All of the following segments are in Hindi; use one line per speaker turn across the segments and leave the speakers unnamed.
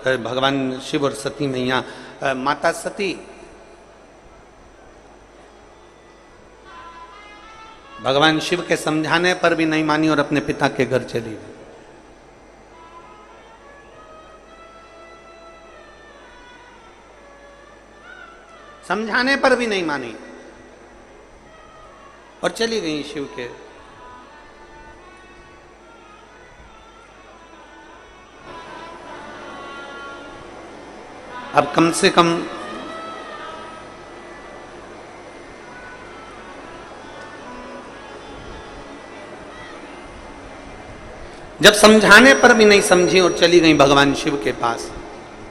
भगवान शिव और सती मैया। माता सती भगवान शिव के समझाने पर भी नहीं मानी और अपने पिता के घर चली गई। समझाने पर भी नहीं मानी और चली गई शिव के। अब कम से कम जब समझाने पर भी नहीं समझी और चली गई भगवान शिव के पास,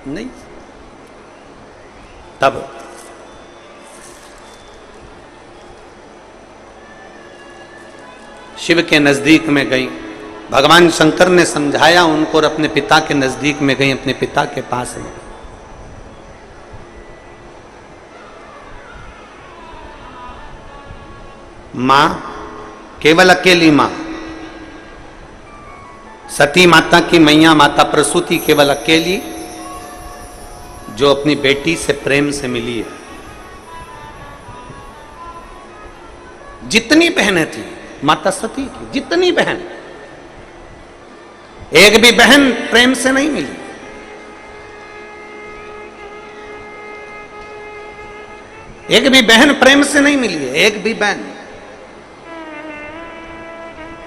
नहीं, तब शिव के नजदीक में गई। भगवान शंकर ने समझाया उनको और अपने पिता के नजदीक में गई, अपने पिता के पास में। मां, केवल अकेली मां, सती माता की मैया माता प्रसूति केवल अकेली, जो अपनी बेटी से प्रेम से मिली है। जितनी बहनें थी माता सती की, जितनी बहन, एक भी बहन प्रेम से नहीं मिली। एक भी बहन प्रेम से नहीं मिली है, एक भी बहन।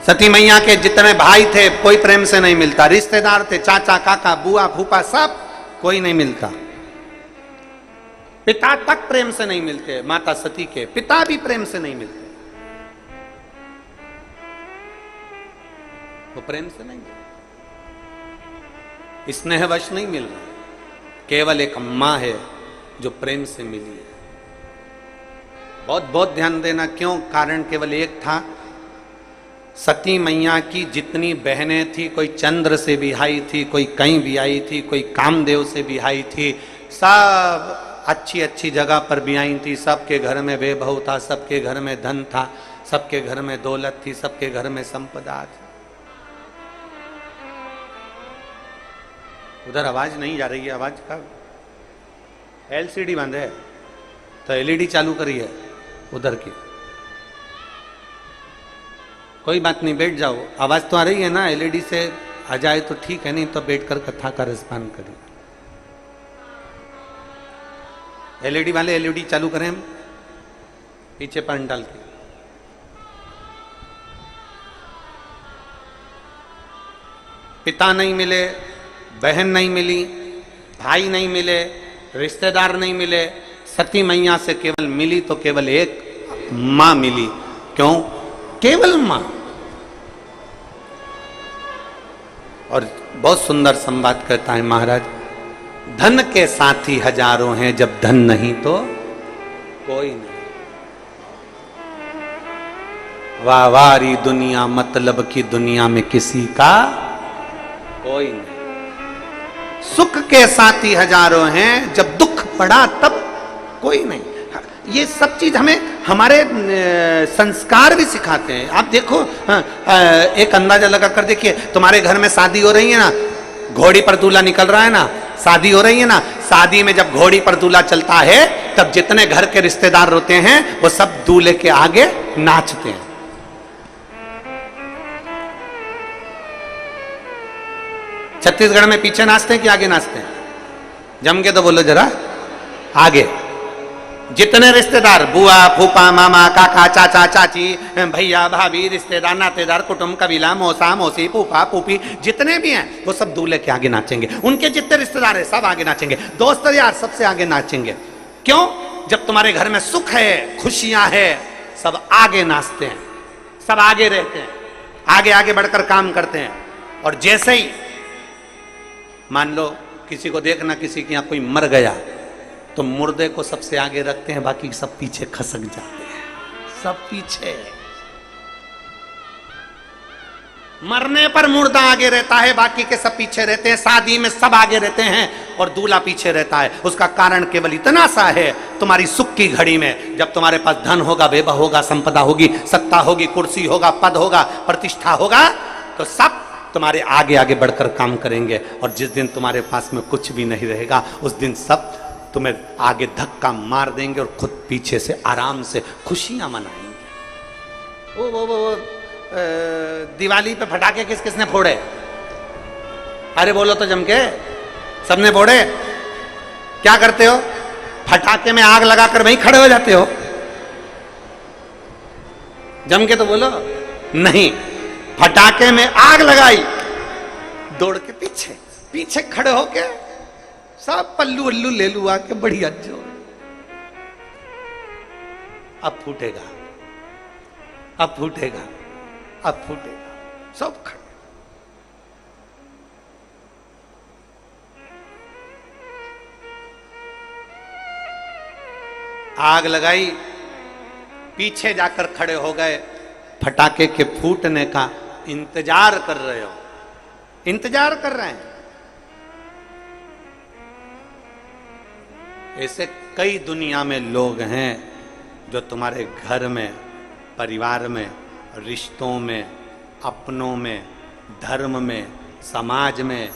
सती मैया के जितने भाई थे कोई प्रेम से नहीं मिलता, रिश्तेदार थे, चाचा काका बुआ फूफा सब, कोई नहीं मिलता। पिता तक प्रेम से नहीं मिलते, माता सती के पिता भी प्रेम से नहीं मिलते, वो प्रेम से नहीं मिलते, स्नेहवश नहीं मिल रहा। केवल एक मां है जो प्रेम से मिली है। बहुत बहुत ध्यान देना, क्यों? कारण केवल एक था। सती मैया की जितनी बहनें थी, कोई चंद्र से बिहाई थी, कोई कहीं बिहाई थी, कोई कामदेव से बिहाई थी, सब अच्छी अच्छी जगह पर बिहाई थी। सबके घर में वैभव था, सबके घर में धन था, सबके घर में दौलत थी, सबके घर में संपदा थी। उधर आवाज नहीं जा रही है, आवाज का एलसीडी बंद है तो एलईडी चालू करी है उधर की। कोई बात नहीं, बैठ जाओ, आवाज तो आ रही है ना, एलईडी से आ जाए तो ठीक है, नहीं तो बैठकर कथा का रसपान करें। एलईडी वाले एलईडी चालू करें हम पीछे पान डाल के। पिता नहीं मिले, बहन नहीं मिली, भाई नहीं मिले, रिश्तेदार नहीं मिले, सती मैया से केवल मिली तो केवल एक मां मिली। क्यों? केवल मां। और बहुत सुंदर संवाद कहता है महाराज, धन के साथी हजारों हैं, जब धन नहीं तो कोई नहीं। वाहवारी दुनिया, मतलब की दुनिया में किसी का कोई नहीं। सुख के साथी हजारों हैं, जब दुख पड़ा तब कोई नहीं। ये सब चीज हमें हमारे संस्कार भी सिखाते हैं। आप देखो, एक अंदाजा लगा कर देखिए, तुम्हारे घर में शादी हो रही है ना, घोड़ी पर दूल्हा निकल रहा है ना, शादी हो रही है ना, शादी में जब घोड़ी पर दूल्हा चलता है तब जितने घर के रिश्तेदार होते हैं वो सब दूल्हे के आगे नाचते हैं। छत्तीसगढ़ में पीछे नाचते हैं कि आगे नाचते हैं? जम के तो बोलो जरा, आगे। जितने रिश्तेदार, बुआ फूफा मामा काका चाचा चाची भैया भाभी रिश्तेदार नातेदार कुटुंब कबीला मौसा मौसी फूफा फूफी जितने भी हैं वो सब दूल्हे के आगे नाचेंगे। उनके जितने रिश्तेदार हैं सब आगे नाचेंगे, दोस्त यार सबसे आगे नाचेंगे। क्यों? जब तुम्हारे घर में सुख है, खुशियां है, सब आगे नाचते हैं, सब आगे रहते हैं, आगे आगे बढ़कर काम करते हैं। और जैसे ही मान लो किसी को देखना, किसी के यहां कोई मर गया तो मुर्दे को सबसे आगे रखते हैं, बाकी सब पीछे खसक जाते हैं, सब पीछे। मरने पर मुर्दा आगे रहता है, बाकी के सब पीछे रहते हैं। शादी में सब आगे रहते हैं और दूल्हा पीछे रहता है। उसका कारण केवल इतना सा है, तुम्हारी सुख की घड़ी में जब तुम्हारे पास धन होगा, वैभव होगा, संपदा होगी, सत्ता होगी, कुर्सी होगा, पद होगा, प्रतिष्ठा होगा, तो सब तुम्हारे आगे आगे बढ़कर काम करेंगे, और जिस दिन तुम्हारे पास में कुछ भी नहीं रहेगा उस दिन सब तुम्हें आगे धक्का मार देंगे और खुद पीछे से आराम से खुशियां मनाएंगे। वो दिवाली पे पटाखे किस किसने फोड़े? अरे बोलो तो जम के, सबने फोड़े। क्या करते हो? फटाके में आग लगाकर वहीं खड़े हो जाते हो? जम के तो बोलो। नहीं, फटाके में आग लगाई, दौड़ के पीछे पीछे खड़े होके सब पल्लू उल्लू ले लू आके बढ़िया जो अब फूटेगा, अब फूटेगा, अब फूटेगा, सब खड़े। आग लगाई, पीछे जाकर खड़े हो गए, फटाके के फूटने का इंतजार कर रहे हो, इंतजार कर रहे हैं। ऐसे कई दुनिया में लोग हैं जो तुम्हारे घर में, परिवार में, रिश्तों में, अपनों में, धर्म में, समाज में,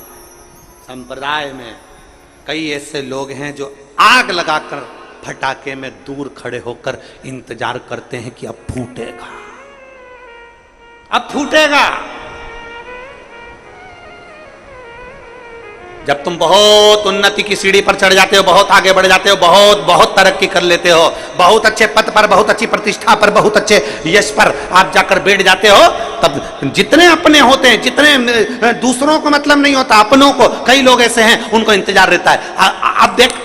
संप्रदाय में, कई ऐसे लोग हैं जो आग लगाकर फटाके में दूर खड़े होकर इंतजार करते हैं कि अब फूटेगा, अब फूटेगा। जब तुम बहुत उन्नति की सीढ़ी पर चढ़ जाते हो, बहुत आगे बढ़ जाते हो, बहुत बहुत तरक्की कर लेते हो, बहुत अच्छे पद पर, बहुत अच्छी प्रतिष्ठा पर, बहुत अच्छे यश पर आप जाकर बैठ जाते हो, तब जितने अपने होते हैं, जितने दूसरों को मतलब नहीं होता, अपनों को, कई लोग ऐसे हैं उनको इंतजार रहता है। अब देख,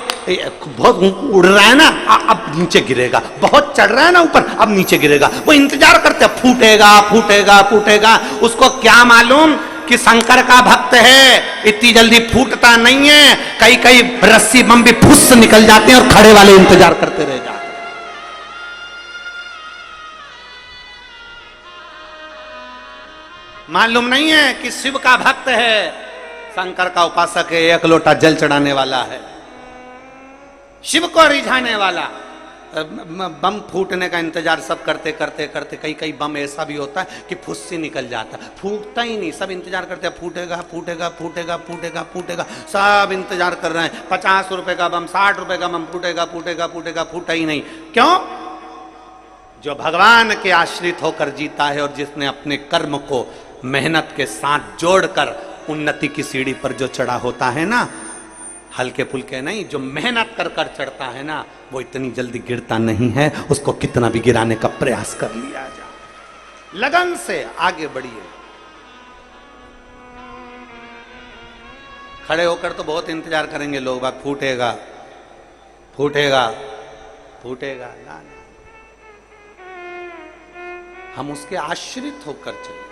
बहुत उड़ रहा है ना, अब नीचे गिरेगा, बहुत चढ़ रहा है ना ऊपर, अब नीचे गिरेगा, वो इंतजार करते हैं फूटेगा फूटेगा फूटेगा। उसको क्या मालूम कि शंकर का भक्त है, इतनी जल्दी फूटता नहीं है, कई कई रस्सी बम भी फुस निकल जाते हैं और खड़े वाले इंतजार करते रह जाते। मालूम नहीं है कि शिव का भक्त है, शंकर का उपासक है, एक लोटा जल चढ़ाने वाला है, शिव को रिझाने वाला। बम फूटने का इंतजार सब करते करते करते कई कई बम ऐसा भी होता है कि फुस्सी निकल जाता, फूटता ही नहीं, सब इंतजार करते हैं फूटेगा फूटेगा फूटेगा फूटेगा फूटेगा, सब इंतजार कर रहे हैं। 50 रुपए का बम, 60 रुपए का बम, फूटेगा फूटेगा फूटेगा, फूटा ही नहीं। क्यों? जो भगवान के आश्रित होकर जीता है और जिसने अपने कर्म को मेहनत के साथ जोड़कर उन्नति की सीढ़ी पर जो चढ़ा होता है ना, हल्के फुल्के नहीं, जो मेहनत कर कर चढ़ता है ना, वो इतनी जल्दी गिरता नहीं है। उसको कितना भी गिराने का प्रयास कर लिया जाए, लगन से आगे बढ़िए। खड़े होकर तो बहुत इंतजार करेंगे लोग, बात फूटेगा फूटेगा फूटेगा, ना। हम उसके आश्रित होकर चले।